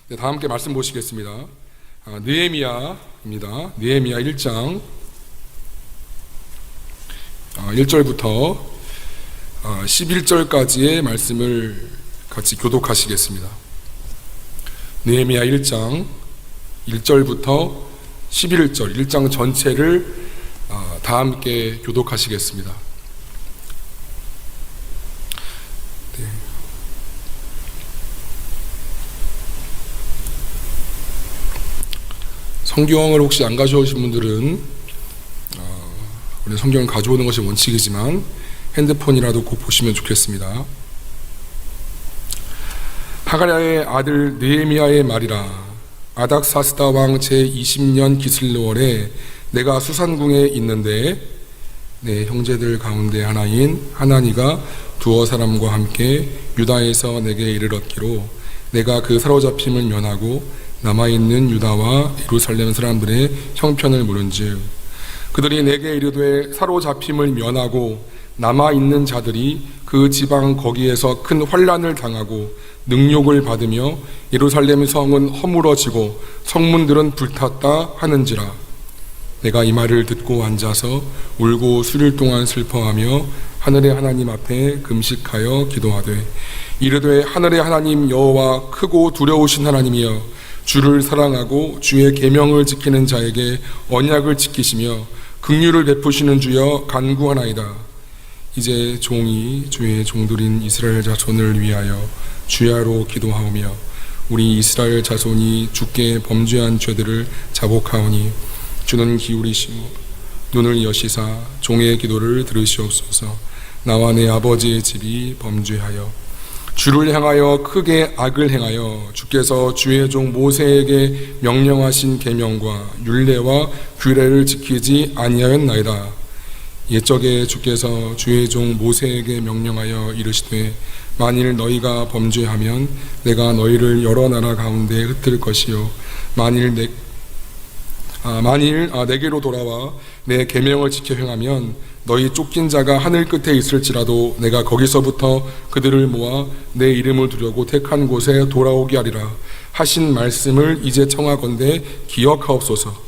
네, 다 함께 말씀 보시겠습니다. 느헤미야입니다. 느헤미야 1장 1절부터 11절까지의 말씀을 같이 교독하시겠습니다. 느헤미야 1장 1절부터 11절 1장 전체를 다 함께 교독하시겠습니다. 네. 성경을 혹시 안 가져오신 분들은 우리 성경을 가져오는 것이 원칙이지만 핸드폰이라도 꼭 보시면 좋겠습니다. 하가랴의 아들 느헤미야의 말이라. 아닥사스다 왕 제20년 기슬월에 내가 수산궁에 있는데 내 형제들 가운데 하나인 하나니가 두어 사람과 함께 유다에서 내게 이르렀기로 내가 그 사로잡힘을 면하고 남아있는 유다와 예루살렘 사람들의 형편을 물은즉 그들이 내게 이르되 사로잡힘을 면하고 남아있는 자들이 그 지방 거기에서 큰 환난을 당하고 능욕을 받으며 예루살렘 성은 허물어지고 성문들은 불탔다 하는지라. 내가 이 말을 듣고 앉아서 울고 수일 동안 슬퍼하며 하늘의 하나님 앞에 금식하여 기도하되 이르되 하늘의 하나님 여호와 크고 두려우신 하나님이여 주를 사랑하고 주의 계명을 지키는 자에게 언약을 지키시며 긍휼을 베푸시는 주여 간구하나이다. 이제 종이 주의 종들인 이스라엘 자손을 위하여 주야로 기도하오며 우리 이스라엘 자손이 주께 범죄한 죄들을 자복하오니 주는 기울이시고 눈을 여시사 종의 기도를 들으시옵소서. 나와 내 아버지의 집이 범죄하여 주를 향하여 크게 악을 행하여 주께서 주의 종 모세에게 명령하신 계명과 율례와 규례를 지키지 아니하였나이다. 옛적에 주께서 주의 종 모세에게 명령하여 이르시되 만일 너희가 범죄하면 내가 너희를 여러 나라 가운데 흩을 것이요 만일 내게로 돌아와 내 계명을 지켜 행하면 너희 쫓긴 자가 하늘 끝에 있을지라도 내가 거기서부터 그들을 모아 내 이름을 두려고 택한 곳에 돌아오게 하리라 하신 말씀을 이제 청하건대 기억하옵소서.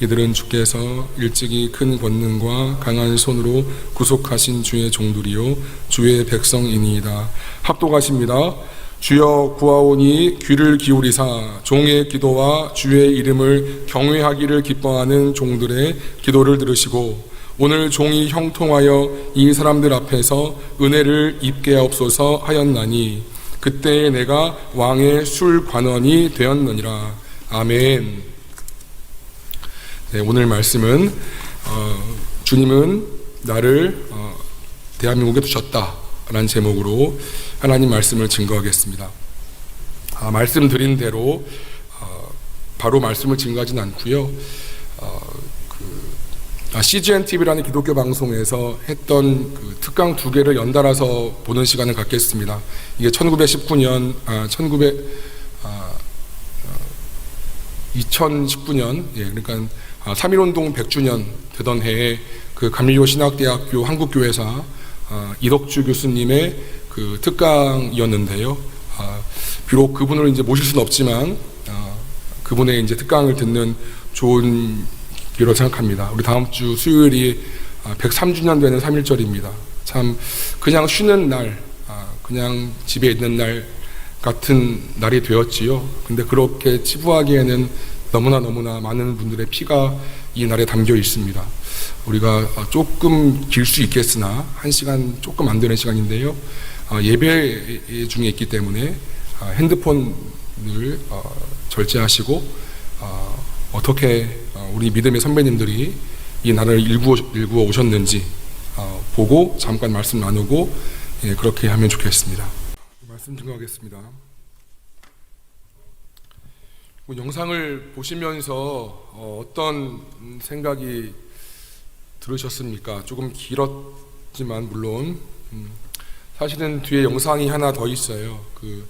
이들은 주께서 일찍이 큰 권능과 강한 손으로 구속하신 주의 종들이요 주의 백성이니이다. 합독하십니다. 주여 구하오니 귀를 기울이사 종의 기도와 주의 이름을 경외하기를 기뻐하는 종들의 기도를 들으시고 오늘 종이 형통하여 이 사람들 앞에서 은혜를 입게 하옵소서 하였나니 그때에 내가 왕의 술관원이 되었느니라. 아멘. 네, 오늘 말씀은 주님은 나를 대한민국에 두셨다라는 제목으로 하나님 말씀을 증거하겠습니다. 말씀드린 대로 바로 말씀을 증거하진 않고요. CGN TV라는 기독교 방송에서 했던 그 특강 2개를 연달아서 보는 시간을 갖겠습니다. 이게 2019년 2019년 그러니까 3.1운동 100주년 되던 해에 그 감리교 신학대학교 한국교회사 이덕주 교수님의 그 특강이었는데요. 비록 그분을 이제 모실 수는 없지만 그분의 이제 특강을 듣는 좋은 기회로 생각합니다. 우리 다음 주 수요일이 103주년 되는 3.1절입니다. 참 그냥 쉬는 날, 그냥 집에 있는 날 같은 날이 되었지요. 근데 그렇게 치부하기에는 너무나 많은 분들의 피가 이 날에 담겨 있습니다. 우리가 조금 길 수 있겠으나 1시간 조금 안 되는 시간인데요. 예배 중에 있기 때문에 핸드폰을 절제하시고 어떻게 우리 믿음의 선배님들이 이 날을 일구어 오셨는지 보고 잠깐 말씀 나누고 그렇게 하면 좋겠습니다. 말씀 증거하겠습니다. 영상을 보시면서 어떤 생각이 들으셨습니까? 조금 길었지만 물론 사실은 뒤에 영상이 하나 더 있어요. 그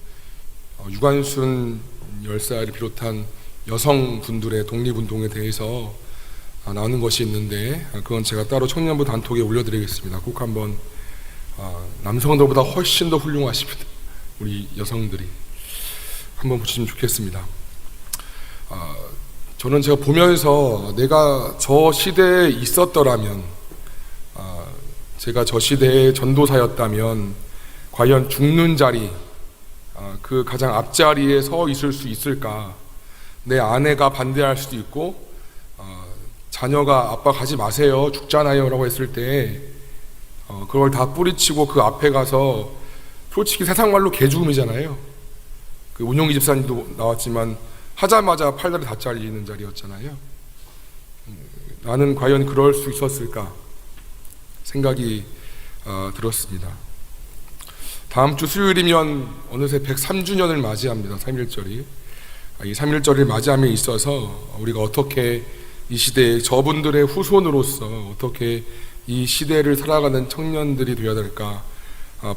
유관순 열사를 비롯한 여성분들의 독립운동에 대해서 나오는 것이 있는데 그건 제가 따로 청년부 단톡에 올려드리겠습니다. 꼭 한번 남성들보다 훨씬 더 훌륭하십니다. 우리 여성들이 한번 보시면 좋겠습니다. 저는 제가 보면서 내가 저 시대에 있었더라면, 제가 저 시대의 전도사였다면 과연 죽는 자리, 그 가장 앞자리에 서 있을 수 있을까? 내 아내가 반대할 수도 있고, 자녀가 아빠 가지 마세요, 죽잖아요 라고 했을 때 그걸 다 뿌리치고 그 앞에 가서, 솔직히 세상 말로 개죽음이잖아요. 그 운용기 집사님도 나왔지만 하자마자 팔다리 다 잘리는 자리였잖아요. 나는 과연 그럴 수 있었을까 생각이 들었습니다. 다음 주 수요일이면 어느새 103주년을 맞이합니다. 3.1절이. 이 3.1절을 맞이함에 있어서 우리가 어떻게 이 시대의 저분들의 후손으로서 어떻게 이 시대를 살아가는 청년들이 되어야 될까,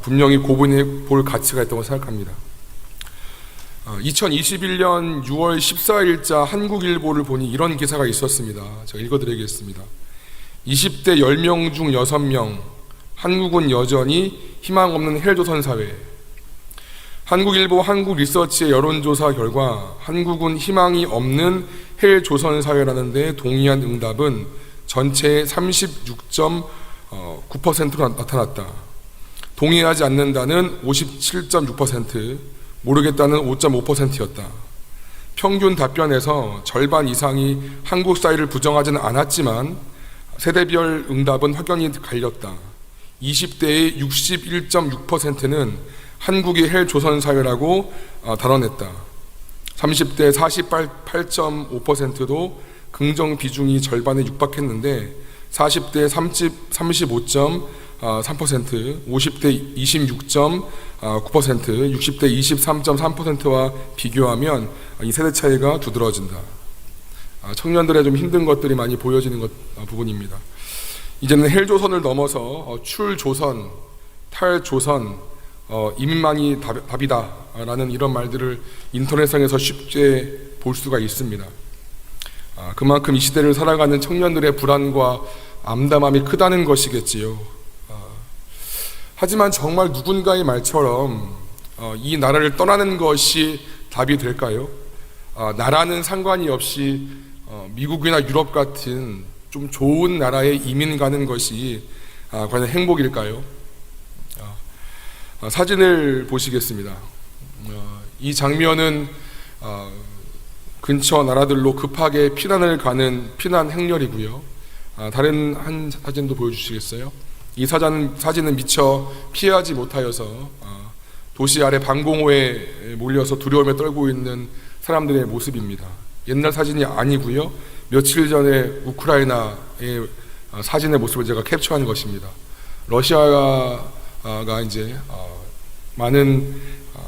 분명히 고분해 볼 가치가 있다고 생각합니다. 2021년 6월 14일자 한국일보를 보니 이런 기사가 있었습니다. 제가 읽어드리겠습니다. 20대 10명 중 6명, 한국은 여전히 희망 없는 헬조선 사회. 한국일보 한국리서치의 여론조사 결과 한국은 희망이 없는 헬조선 사회라는 데 동의한 응답은 전체의 36.9%로 나타났다. 동의하지 않는다는 57.6%, 모르겠다는 5.5%였다. 평균 답변에서 절반 이상이 한국 사회를 부정하지는 않았지만 세대별 응답은 확연히 갈렸다. 20대의 61.6%는 한국이 헬조선 사회라고 단언했다. 30대 48.5%도 긍정 비중이 절반에 육박했는데 40대 35.3%, 50대 26.9%, 60대 23.3%와 비교하면 이 세대 차이가 두드러진다. 청년들의 좀 힘든 것들이 많이 보여지는 부분입니다. 이제는 헬조선을 넘어서 출조선, 탈조선, 이민만이 답이다 라는 이런 말들을 인터넷상에서 쉽게 볼 수가 있습니다. 그만큼 이 시대를 살아가는 청년들의 불안과 암담함이 크다는 것이겠지요. 하지만 정말 누군가의 말처럼 이 나라를 떠나는 것이 답이 될까요? 나라는 상관이 없이 미국이나 유럽 같은 좀 좋은 나라에 이민 가는 것이 과연 행복일까요? 사진을 보시겠습니다. 이 장면은 근처 나라들로 급하게 피난을 가는 피난 행렬이고요. 다른 한 사진도 보여주시겠어요? 이 사진은 미처 피하지 못하여서 도시 아래 방공호에 몰려서 두려움에 떨고 있는 사람들의 모습입니다. 옛날 사진이 아니고요. 며칠 전에 우크라이나의 사진의 모습을 제가 캡처한 것입니다. 러시아가 이제 많은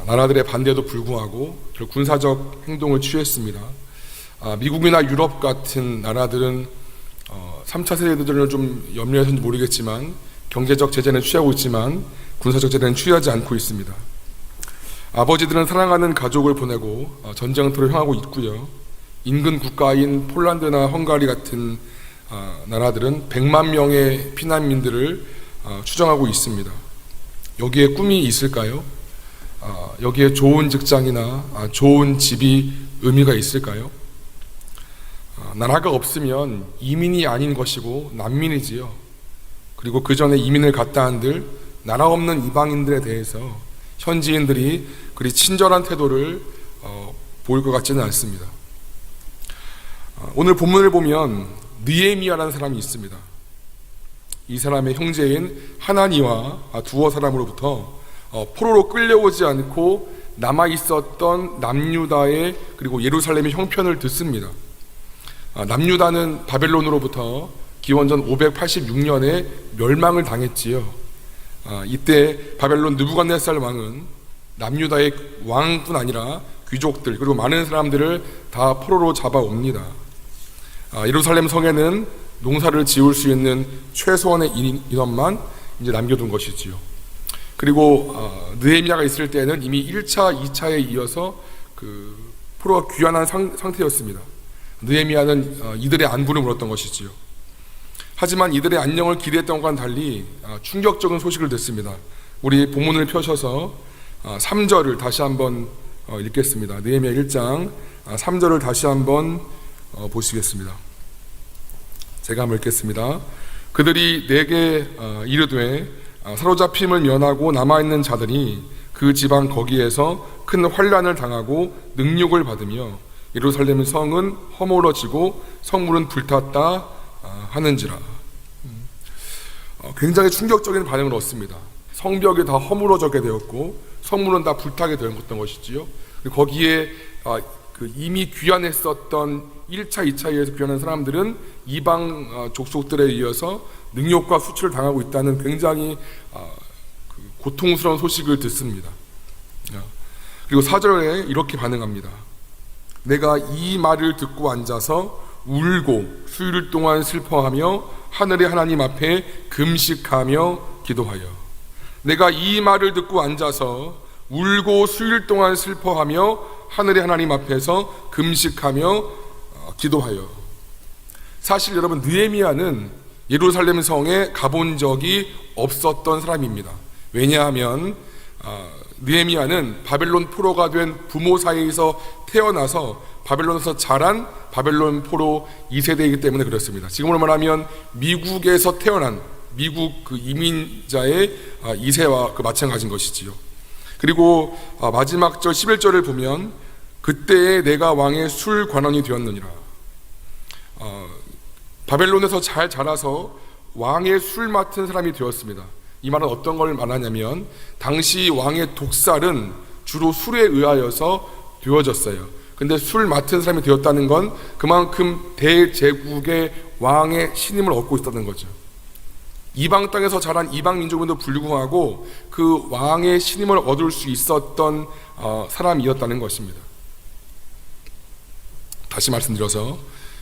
나라들의 반대에도 불구하고 군사적 행동을 취했습니다. 미국이나 유럽 같은 나라들은 3차 세대들을 좀 염려해서인지 모르겠지만 경제적 제재는 취하고 있지만 군사적 제재는 취하지 않고 있습니다. 아버지들은 사랑하는 가족을 보내고 전쟁터로 향하고 있고요. 인근 국가인 폴란드나 헝가리 같은 나라들은 100만 명의 피난민들을 추정하고 있습니다. 여기에 꿈이 있을까요? 여기에 좋은 직장이나 좋은 집이 의미가 있을까요? 나라가 없으면 이민이 아닌 것이고 난민이지요. 그리고 그 전에 이민을 갔다 한들 나라 없는 이방인들에 대해서 현지인들이 그리 친절한 태도를 보일 것 같지는 않습니다. 오늘 본문을 보면 느헤미야라는 사람이 있습니다. 이 사람의 형제인 하나니와 두어 사람으로부터 포로로 끌려오지 않고 남아있었던 남유다의 그리고 예루살렘의 형편을 듣습니다. 남유다는 바벨론으로부터 기원전 586년에 멸망을 당했지요. 이때 바벨론 느부갓네살 왕은 남유다의 왕뿐 아니라 귀족들 그리고 많은 사람들을 다 포로로 잡아옵니다. 예루살렘 성에는 농사를 지을 수 있는 최소한의 인원만 이제 남겨둔 것이지요. 그리고 느헤미야가 있을 때는 이미 1차, 2차에 이어서 그 포로가 귀환한 상태였습니다. 느헤미야는 이들의 안부를 물었던 것이지요. 하지만 이들의 안녕을 기대했던 것과는 달리 충격적인 소식을 듣습니다. 우리 본문을 펴셔서 3절을 다시 한번 읽겠습니다. 느헤미야 1장 3절을 다시 한번 보시겠습니다. 제가 한번 읽겠습니다. 그들이 내게 이르되 사로잡힘을 면하고 남아있는 자들이 그 지방 거기에서 큰 환난을 당하고 능욕을 받으며 예루살렘 성은 허물어지고 성물은 불탔다 하는지라. 굉장히 충격적인 반응을 얻습니다. 성벽이 다 허물어지게 되었고 성물은 다 불타게 되었던 것이지요. 거기에 이미 귀환했었던 1차, 2차에서 귀환한 사람들은 이방 족속들에 이어서 능욕과 수치를 당하고 있다는 굉장히 고통스러운 소식을 듣습니다. 그리고 4절에 이렇게 반응합니다. 내가 이 말을 듣고 앉아서 울고 수일 동안 슬퍼하며 하늘의 하나님 앞에 금식하며 기도하여. 내가 이 말을 듣고 앉아서 울고 수일 동안 슬퍼하며 하늘의 하나님 앞에서 금식하며 기도하여. 사실 여러분, 느헤미야는 예루살렘 성에 가본 적이 없었던 사람입니다. 왜냐하면 느헤미야는 바벨론 포로가 된 부모 사이에서 태어나서 바벨론에서 자란 바벨론 포로 2세대이기 때문에 그렇습니다. 지금으로 말하면 미국에서 태어난 미국 이민자의 2세와 마찬가지인 것이지요. 그리고 마지막 절 11절을 보면 그때에 내가 왕의 술 관원이 되었느니라. 바벨론에서 잘 자라서 왕의 술 맡은 사람이 되었습니다. 이 말은 어떤 걸 말하냐면 당시 왕의 독살은 주로 술에 의하여서 되어졌어요. 근데 술 맡은 사람이 되었다는 건 그만큼 대제국의 왕의 신임을 얻고 있었던 거죠. 이방 땅에서 자란 이방 민족임에도 불구하고 그 왕의 신임을 얻을 수 있었던 사람이었다는 것입니다. 다시 말씀드려서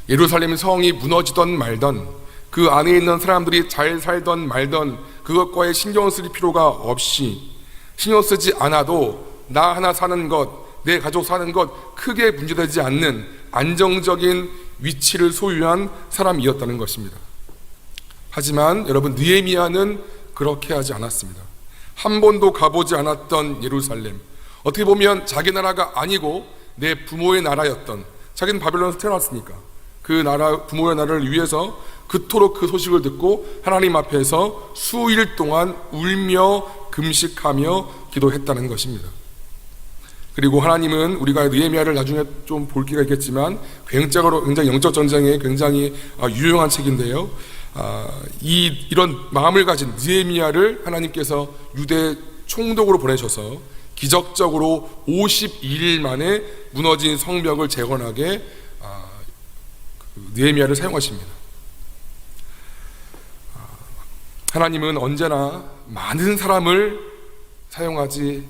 예루살렘 성이 무너지던 말던 그 안에 있는 사람들이 잘 살던 말던 그것과의 신경 쓸 필요가 없이, 신경 쓰지 않아도 나 하나 사는 것, 내 가족 사는 것 크게 문제되지 않는 안정적인 위치를 소유한 사람이었다는 것입니다. 하지만 여러분, 느헤미야는 그렇게 하지 않았습니다. 한 번도 가보지 않았던 예루살렘, 어떻게 보면 자기 나라가 아니고 내 부모의 나라였던, 자기는 바벨론에서 태어났으니까 그 나라, 부모의 나라를 위해서 그토록 그 소식을 듣고 하나님 앞에서 수일 동안 울며 금식하며 기도했다는 것입니다. 그리고 하나님은, 우리가 느헤미야를 나중에 좀 볼 기회가 있겠지만 굉장히 영적 전쟁에 굉장히 유용한 책인데요. 이런 마음을 가진 느헤미야를 하나님께서 유대 총독으로 보내셔서 기적적으로 52일 만에 무너진 성벽을 재건하게 느헤미야를 사용하십니다. 하나님은 언제나 많은 사람을 사용하지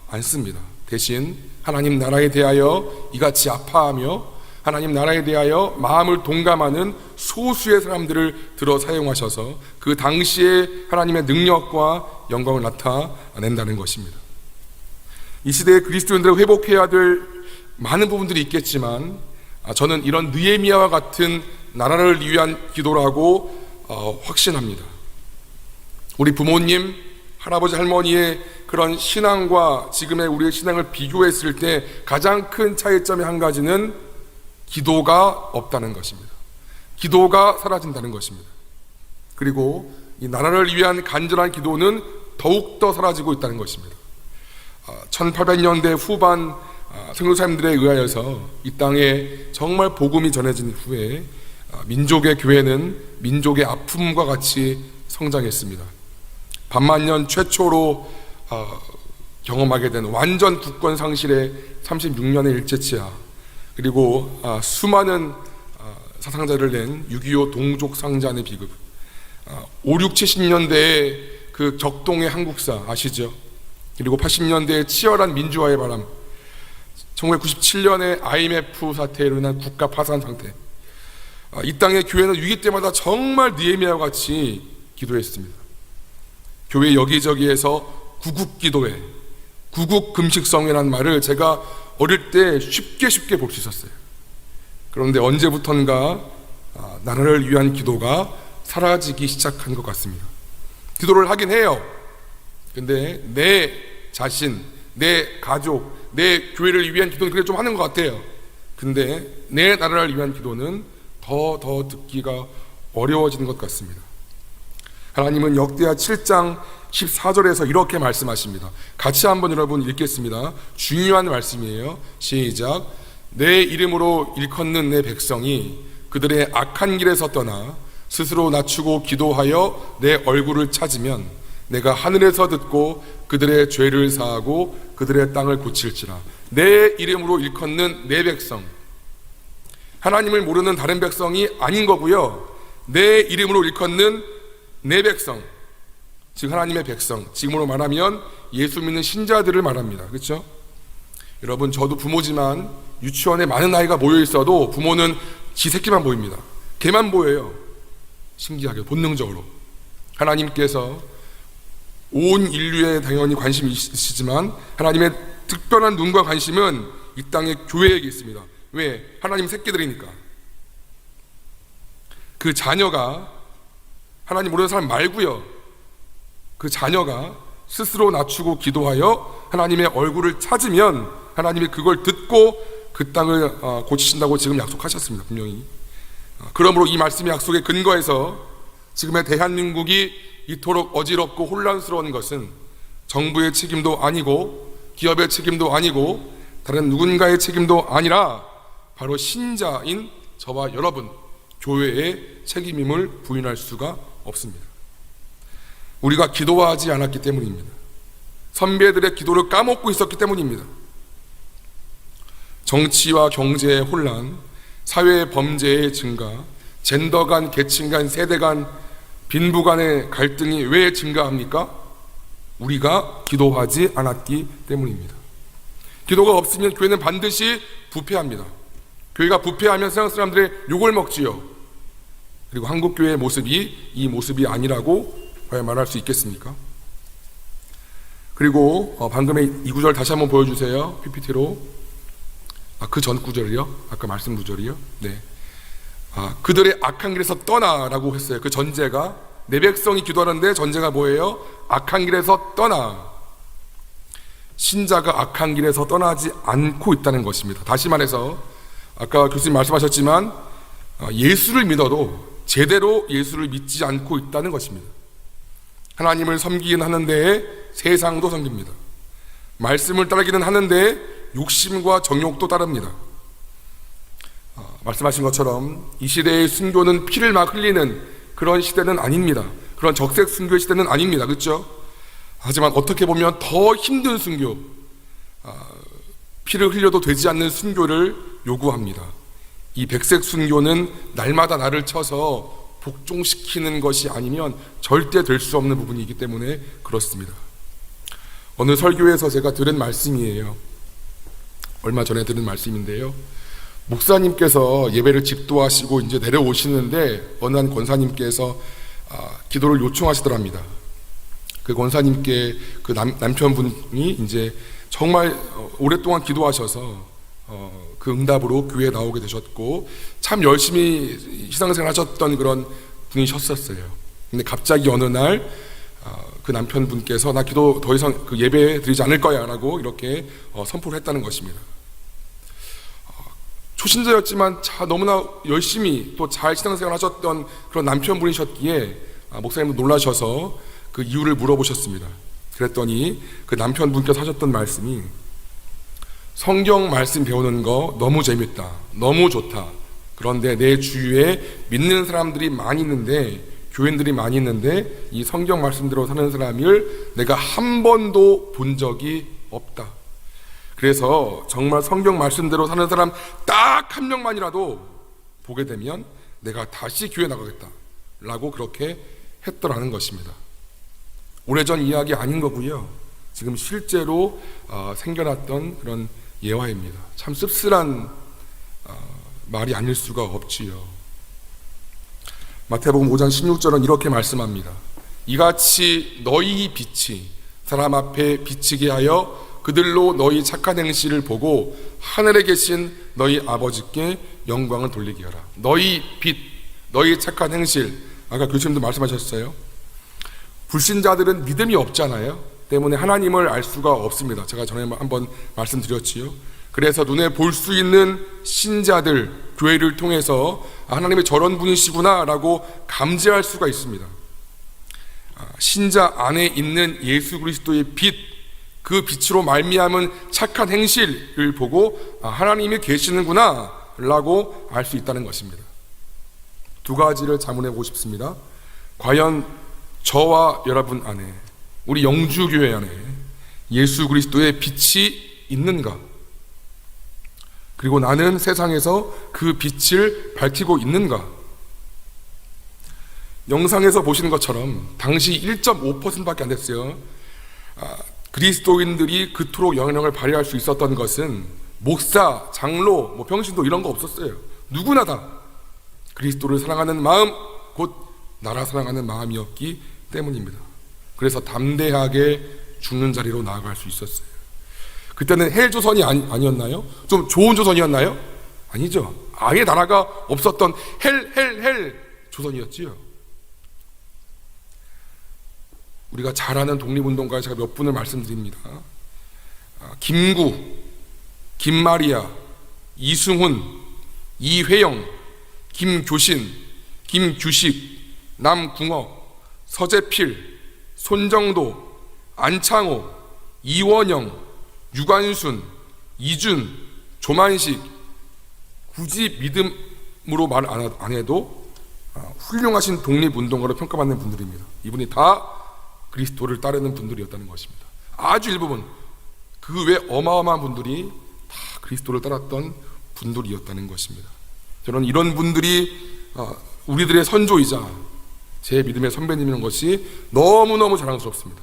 않습니다. 대신 하나님 나라에 대하여 이같이 아파하며 하나님 나라에 대하여 마음을 동감하는 소수의 사람들을 들어 사용하셔서 그 당시에 하나님의 능력과 영광을 나타낸다는 것입니다. 이 시대에 그리스도인들을 회복해야 될 많은 부분들이 있겠지만 저는 이런 느헤미야와 같은 나라를 위한 기도라고 확신합니다. 우리 부모님, 할아버지, 할머니의 그런 신앙과 지금의 우리의 신앙을 비교했을 때 가장 큰 차이점의 한 가지는 기도가 없다는 것입니다. 기도가 사라진다는 것입니다. 그리고 이 나라를 위한 간절한 기도는 더욱더 사라지고 있다는 것입니다. 1800년대 후반 선교사님들에 의하여서 이 땅에 정말 복음이 전해진 후에 민족의 교회는 민족의 아픔과 같이 성장했습니다. 반만년 최초로 경험하게 된 완전 국권 상실의 36년의 일제치하, 그리고 수많은 사상자를 낸 6.25 동족 상잔의 비극, 5, 6, 70년대의 그 격동의 한국사 아시죠? 그리고 80년대의 치열한 민주화의 바람, 1997년의 IMF 사태로 인한 국가 파산 상태. 이 땅의 교회는 위기 때마다 정말 느헤미야와 같이 기도했습니다. 교회 여기저기에서 구국기도회, 구국금식성이라는 말을 제가 어릴 때 쉽게 볼 수 있었어요. 그런데 언제부턴가 나라를 위한 기도가 사라지기 시작한 것 같습니다. 기도를 하긴 해요. 근데 내 자신, 내 가족, 내 교회를 위한 기도는 그래 좀 하는 것 같아요. 근데 내 나라를 위한 기도는 더 듣기가 어려워지는 것 같습니다. 하나님은 역대하 7장 14절에서 이렇게 말씀하십니다. 같이 한번 여러분 읽겠습니다. 중요한 말씀이에요. 시작. 내 이름으로 일컫는 내 백성이 그들의 악한 길에서 떠나 스스로 낮추고 기도하여 내 얼굴을 찾으면 내가 하늘에서 듣고 그들의 죄를 사하고 그들의 땅을 고칠지라. 내 이름으로 일컫는 내 백성, 하나님을 모르는 다른 백성이 아닌 거고요. 내 이름으로 일컫는 내 백성, 즉 하나님의 백성, 지금으로 말하면 예수 믿는 신자들을 말합니다. 그렇죠? 여러분, 저도 부모지만 유치원에 많은 아이가 모여 있어도 부모는 지 새끼만 보입니다. 걔만 보여요. 신기하게 본능적으로. 하나님께서 온 인류에 당연히 관심이 있으시지만 하나님의 특별한 눈과 관심은 이 땅의 교회에게 있습니다. 왜? 하나님 새끼들이니까. 그 자녀가, 하나님 모르는 사람 말고요, 그 자녀가 스스로 낮추고 기도하여 하나님의 얼굴을 찾으면 하나님이 그걸 듣고 그 땅을 고치신다고 지금 약속하셨습니다. 분명히. 그러므로 이 말씀의 약속에 근거해서 지금의 대한민국이 이토록 어지럽고 혼란스러운 것은 정부의 책임도 아니고 기업의 책임도 아니고 다른 누군가의 책임도 아니라 바로 신자인 저와 여러분, 교회의 책임임을 부인할 수가 없습니다. 우리가 기도하지 않았기 때문입니다. 선배들의 기도를 까먹고 있었기 때문입니다. 정치와 경제의 혼란, 사회의 범죄의 증가, 젠더 간, 계층 간, 세대 간, 빈부 간의 갈등이 왜 증가합니까? 우리가 기도하지 않았기 때문입니다. 기도가 없으면 교회는 반드시 부패합니다. 교회가 부패하면 세상 사람들의 욕을 먹지요. 그리고 한국교회의 모습이 이 모습이 아니라고 과연 말할 수 있겠습니까? 그리고 방금의 이 구절 다시 한번 보여주세요. PPT로. 그 전 구절이요? 아까 말씀 구절이요? 네. 그들의 악한 길에서 떠나라고 했어요. 그 전제가, 내 백성이 기도하는데 전제가 뭐예요? 악한 길에서 떠나. 신자가 악한 길에서 떠나지 않고 있다는 것입니다. 다시 말해서 아까 교수님 말씀하셨지만 예수를 믿어도 제대로 예수를 믿지 않고 있다는 것입니다. 하나님을 섬기긴 하는데 세상도 섬깁니다. 말씀을 따르기는 하는데 욕심과 정욕도 따릅니다. 말씀하신 것처럼 이 시대의 순교는 피를 막 흘리는 그런 시대는 아닙니다. 그런 적색 순교의 시대는 아닙니다. 그렇죠? 하지만 어떻게 보면 더 힘든 순교, 피를 흘려도 되지 않는 순교를 요구합니다. 이 백색 순교는 날마다 나를 쳐서 복종시키는 것이 아니면 절대 될 수 없는 부분이기 때문에 그렇습니다. 어느 설교에서 제가 들은 말씀이에요. 얼마 전에 들은 말씀인데요. 목사님께서 예배를 집도하시고 이제 내려오시는데 어느 한 권사님께서 기도를 요청하시더랍니다. 그 권사님께 그 남편분이 이제 정말 오랫동안 기도하셔서 그 응답으로 교회에 나오게 되셨고 참 열심히 신앙생활 하셨던 그런 분이셨었어요. 근데 갑자기 어느 날 그 남편분께서 나 기도 더 이상 그 예배 드리지 않을 거야 라고 이렇게 선포를 했다는 것입니다. 초신자였지만 너무나 열심히 또 잘 신앙생활 하셨던 그런 남편분이셨기에 목사님도 놀라셔서 그 이유를 물어보셨습니다. 그랬더니 그 남편분께서 하셨던 말씀이, 성경 말씀 배우는 거 너무 재밌다, 너무 좋다. 그런데 내 주위에 믿는 사람들이 많이 있는데, 교인들이 많이 있는데 이 성경 말씀대로 사는 사람을 내가 한 번도 본 적이 없다. 그래서 정말 성경 말씀대로 사는 사람 딱 한 명만이라도 보게 되면 내가 다시 교회 나가겠다 라고 그렇게 했더라는 것입니다. 오래전 이야기 아닌 거고요. 지금 실제로 생겨났던 그런 예화입니다. 참 씁쓸한 말이 아닐 수가 없지요. 마태복음 5장 16절은 이렇게 말씀합니다. 이같이 너희 빛이 사람 앞에 비치게 하여 그들로 너희 착한 행실을 보고 하늘에 계신 너희 아버지께 영광을 돌리게 하라. 너희 빛, 너희 착한 행실. 아까 교수님도 말씀하셨어요. 불신자들은 믿음이 없잖아요. 때문에 하나님을 알 수가 없습니다. 제가 전에 한번 말씀드렸지요. 그래서 눈에 볼 수 있는 신자들, 교회를 통해서 하나님의 저런 분이시구나 라고 감지할 수가 있습니다. 신자 안에 있는 예수 그리스도의 빛, 그 빛으로 말미암은 착한 행실을 보고 하나님이 계시는구나 라고 알 수 있다는 것입니다. 두 가지를 자문해 보고 싶습니다. 과연 저와 여러분 안에, 우리 영주교회 안에 예수 그리스도의 빛이 있는가? 그리고 나는 세상에서 그 빛을 밝히고 있는가? 영상에서 보시는 것처럼 당시 1.5%밖에 안 됐어요. 그리스도인들이 그토록 영향력을 발휘할 수 있었던 것은 목사, 장로, 평신도 이런 거 없었어요. 누구나 다 그리스도를 사랑하는 마음, 곧 나라 사랑하는 마음이었기 때문입니다. 그래서 담대하게 죽는 자리로 나아갈 수 있었어요. 그때는 헬 조선이 아니었나요? 좀 좋은 조선이었나요? 아니죠. 아예 나라가 없었던 헬 조선이었지요. 우리가 잘 아는 독립운동가 제가 몇 분을 말씀드립니다. 김구, 김마리아, 이승훈, 이회영, 김교신, 김규식, 남궁옥, 서재필, 손정도, 안창호, 이원영, 유관순, 이준, 조만식, 굳이 믿음으로 말 안 해도 훌륭하신 독립운동가로 평가받는 분들입니다. 이분이 다 그리스도를 따르는 분들이었다는 것입니다. 아주 일부분, 그 외 어마어마한 분들이 다 그리스도를 따랐던 분들이었다는 것입니다. 저는 이런 분들이 우리들의 선조이자 제 믿음의 선배님이라는 것이 너무너무 자랑스럽습니다.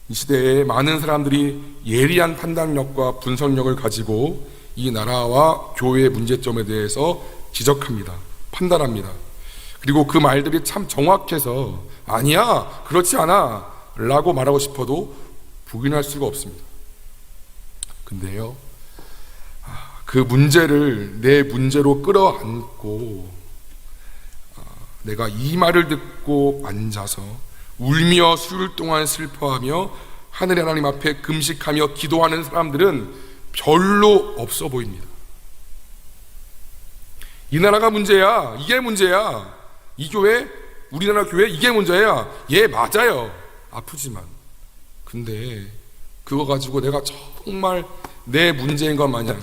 이 시대에 많은 사람들이 예리한 판단력과 분석력을 가지고 이 나라와 교회의 문제점에 대해서 지적합니다. 판단합니다. 그리고 그 말들이 참 정확해서 아니야, 그렇지 않아 라고 말하고 싶어도 부인할 수가 없습니다. 근데요, 그 문제를 내 문제로 끌어안고 내가 이 말을 듣고 앉아서 울며 수일 동안 슬퍼하며 하늘의 하나님 앞에 금식하며 기도하는 사람들은 별로 없어 보입니다. 이 나라가 문제야, 이게 문제야, 이 교회, 우리나라 교회 이게 문제야. 예, 맞아요. 아프지만. 근데 그거 가지고 내가 정말 내 문제인 것 마냥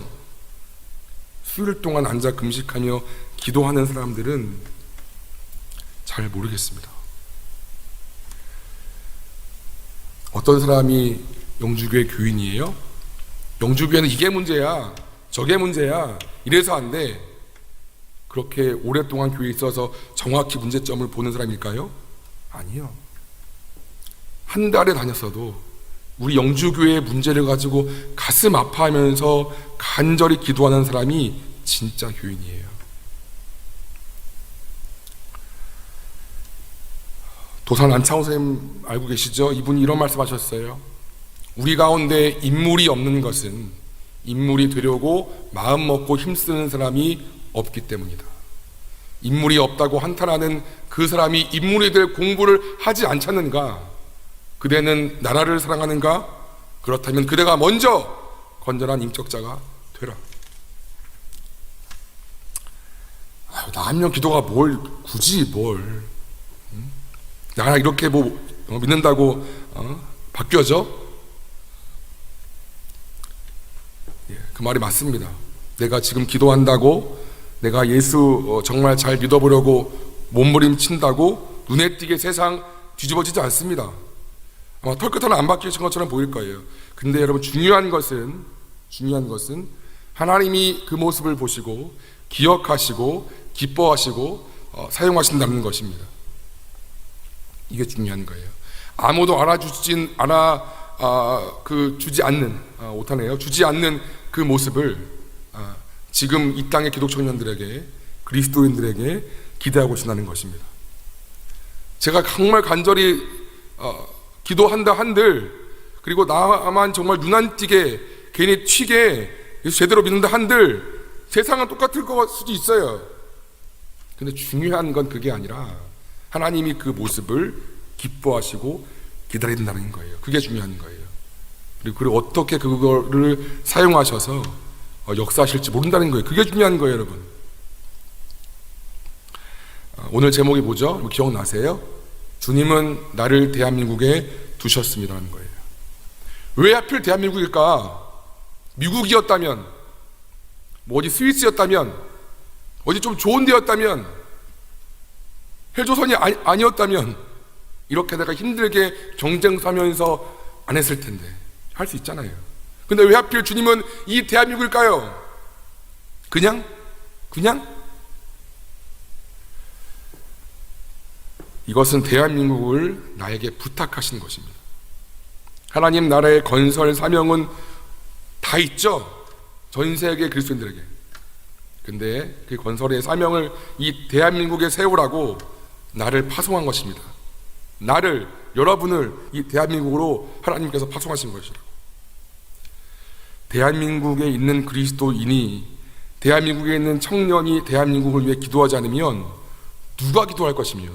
수일 동안 앉아 금식하며 기도하는 사람들은 잘 모르겠습니다. 어떤 사람이 영주교회 교인이에요? 영주교회는 이게 문제야, 저게 문제야, 이래서 안 돼. 그렇게 오랫동안 교회에 있어서 정확히 문제점을 보는 사람일까요? 아니요. 한 달에 다녔어도 우리 영주교회의 문제를 가지고 가슴 아파하면서 간절히 기도하는 사람이 진짜 교인이에요. 도산 안창호 선생님 알고 계시죠? 이분이 이런 말씀하셨어요. 우리 가운데 인물이 없는 것은 인물이 되려고 마음 먹고 힘쓰는 사람이 없기 때문이다. 인물이 없다고 한탄하는 그 사람이 인물이 될 공부를 하지 않잖는가? 그대는 나라를 사랑하는가? 그렇다면 그대가 먼저 건전한 인격자가 되라. 나 한 명 기도가 굳이 뭘? 나 이렇게 믿는다고 바뀌어져? 그 말이 맞습니다. 내가 지금 기도한다고, 내가 예수 정말 잘 믿어보려고 몸부림친다고 눈에 띄게 세상 뒤집어지지 않습니다. 아마 털끝 하나 안 바뀌신 것처럼 보일 거예요. 근데 여러분, 중요한 것은 하나님이 그 모습을 보시고 기억하시고 기뻐하시고 사용하신다는 것입니다. 이게 중요한 거예요. 아무도 주지 않는 그 모습을 지금 이 땅의 기독 청년들에게, 그리스도인들에게 기대하고 있다는 것입니다. 제가 정말 간절히 기도한다 한들, 그리고 나만 정말 눈 안 띄게 괜히 튀게 제대로 믿는다 한들 세상은 똑같을 수도 있어요. 근데 중요한 건 그게 아니라 하나님이 그 모습을 기뻐하시고 기다린다는 거예요. 그게 중요한 거예요. 그리고 어떻게 그거를 사용하셔서 역사하실지 모른다는 거예요. 그게 중요한 거예요, 여러분. 오늘 제목이 뭐죠? 기억나세요? 주님은 나를 대한민국에 두셨습니다라는 거예요. 왜 하필 대한민국일까? 미국이었다면, 어디 스위스였다면, 어디 좀 좋은 데였다면, 헬조선이 아니었다면 이렇게 내가 힘들게 경쟁하면서 안 했을 텐데 할 수 있잖아요. 근데 왜 하필 주님은 이 대한민국일까요? 그냥? 이것은 대한민국을 나에게 부탁하신 것입니다. 하나님 나라의 건설 사명은 다 있죠. 전 세계 그리스도인들에게. 근데 그 건설의 사명을 이 대한민국에 세우라고 나를 파송한 것입니다. 나를, 여러분을 이 대한민국으로 하나님께서 파송하신 것이라고. 대한민국에 있는 그리스도인이, 대한민국에 있는 청년이 대한민국을 위해 기도하지 않으면 누가 기도할 것이며,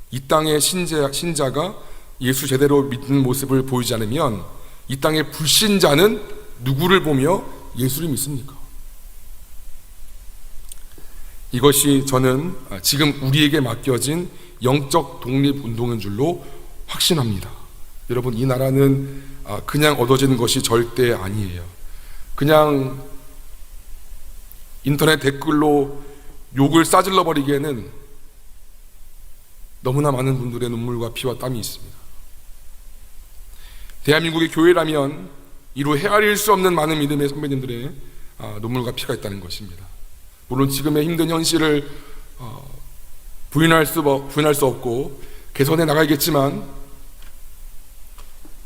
이 땅의 신자가 예수 제대로 믿는 모습을 보이지 않으면 이 땅의 불신자는 누구를 보며 예수를 믿습니까? 이것이 저는 지금 우리에게 맡겨진 영적 독립운동인 줄로 확신합니다. 여러분, 이 나라는 그냥 얻어지는 것이 절대 아니에요. 그냥 인터넷 댓글로 욕을 싸질러 버리기에는 너무나 많은 분들의 눈물과 피와 땀이 있습니다. 대한민국의 교회라면 이루 헤아릴 수 없는 많은 믿음의 선배님들의 눈물과 피가 있다는 것입니다. 물론 지금의 힘든 현실을 부인할 수 없고 개선해 나가야겠지만,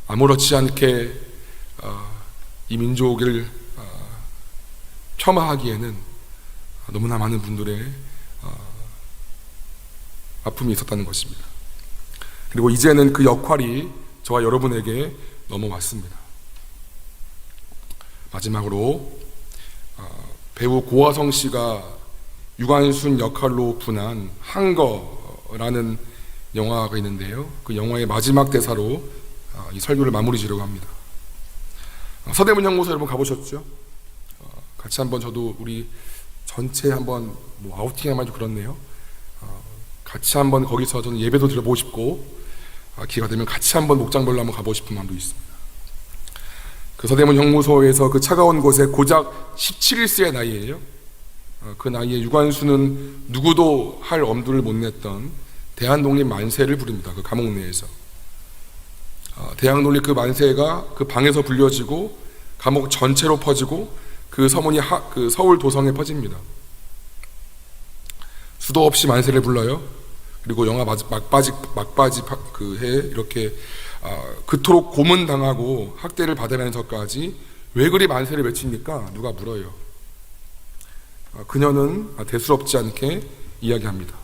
아무렇지 않게 이 민족을 폄하하기에는 너무나 많은 분들의 아픔이 있었다는 것입니다. 그리고 이제는 그 역할이 저와 여러분에게 넘어왔습니다. 마지막으로 배우 고화성 씨가 유관순 역할로 분한 한거라는 영화가 있는데요. 그 영화의 마지막 대사로 이 설교를 마무리 지려고 합니다. 서대문 형무소 여러분 가보셨죠? 같이 한번, 저도 우리 전체 한번 아우팅하면 좀 그렇네요. 같이 한번 거기서 저는 예배도 드려보고 싶고, 기회가 되면 같이 한번 목장별로 한번 가보고 싶은 마음도 있습니다. 그 서대문 형무소에서 그 차가운 곳에 고작 17일째의 나이에요. 그 나이에 유관순은 누구도 할 엄두를 못 냈던 대한독립 만세를 부릅니다. 그 감옥 내에서. 대한독립 그 만세가 그 방에서 불려지고 감옥 전체로 퍼지고 그 서문이 그 서울 도성에 퍼집니다. 수도 없이 만세를 불러요. 그리고 영화 막바지 그 해 이렇게 그토록 고문당하고 학대를 받으면서까지 왜 그리 만세를 외칩니까? 누가 물어요. 그녀는 대수롭지 않게 이야기합니다.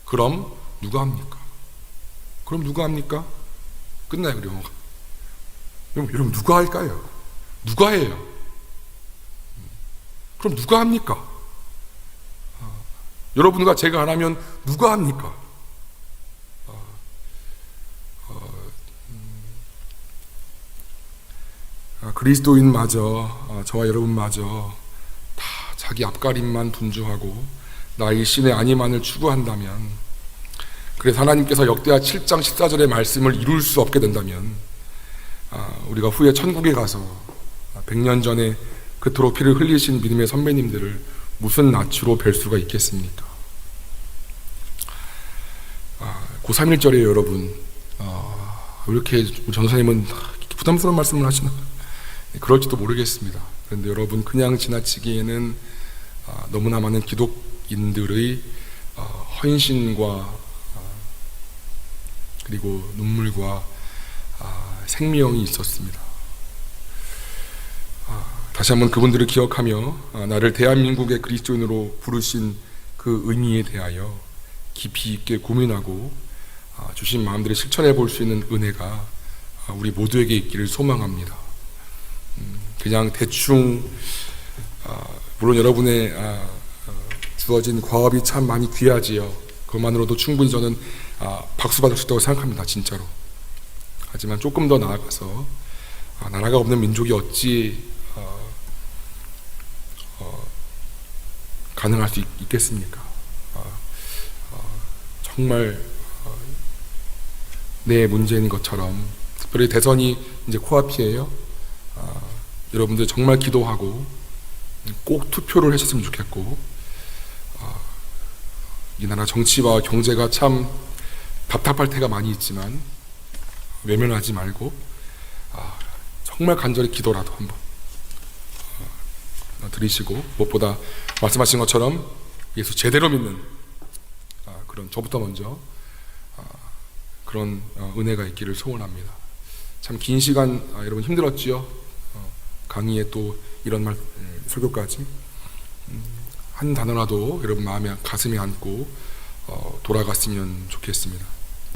그럼 누가 합니까? 끝나요, 그 영화가. 여러분, 누가 할까요? 누가 해요? 그럼 누가 합니까? 여러분과 제가 안 하면 누가 합니까? 그리스도인마저, 저와 여러분마저 다 자기 앞가림만 분주하고 나의 신의 아니만을 추구한다면, 그래서 하나님께서 역대하 7장 14절의 말씀을 이룰 수 없게 된다면, 우리가 후에 천국에 가서 100년 전에 그토록 피를 흘리신 믿음의 선배님들을 무슨 낯으로 뵐 수가 있겠습니까? 고3일절이에요, 여러분. 왜 이렇게 전사님은 부담스러운 말씀을 하시나? 그럴지도 모르겠습니다. 그런데 여러분, 그냥 지나치기에는 너무나 많은 기독인들의 헌신과 그리고 눈물과 생명이 있었습니다. 다시 한번 그분들을 기억하며 나를 대한민국의 그리스도인으로 부르신 그 의미에 대하여 깊이 있게 고민하고 주신 마음들을 실천해 볼 수 있는 은혜가 우리 모두에게 있기를 소망합니다. 그냥 대충 물론 여러분의 주어진 과업이 참 많이 귀하지요. 그것만으로도 충분히 저는 박수 받을 수 있다고 생각합니다. 진짜로. 하지만 조금 더 나아가서 나라가 없는 민족이 어찌 가능할 수 있겠습니까? 정말 내 문제인 것처럼, 특별히 대선이 이제 코앞이에요. 여러분들 정말 기도하고 꼭 투표를 하셨으면 좋겠고, 이 나라 정치와 경제가 참 답답할 때가 많이 있지만 외면하지 말고 정말 간절히 기도라도 한번 드리시고, 무엇보다 말씀하신 것처럼 예수 제대로 믿는 그런 저부터 먼저 그런 은혜가 있기를 소원합니다. 참 긴 시간 여러분 힘들었지요. 강의에 또 이런 말 설교까지 한 단어라도 여러분 마음에 가슴에 안고 돌아갔으면 좋겠습니다.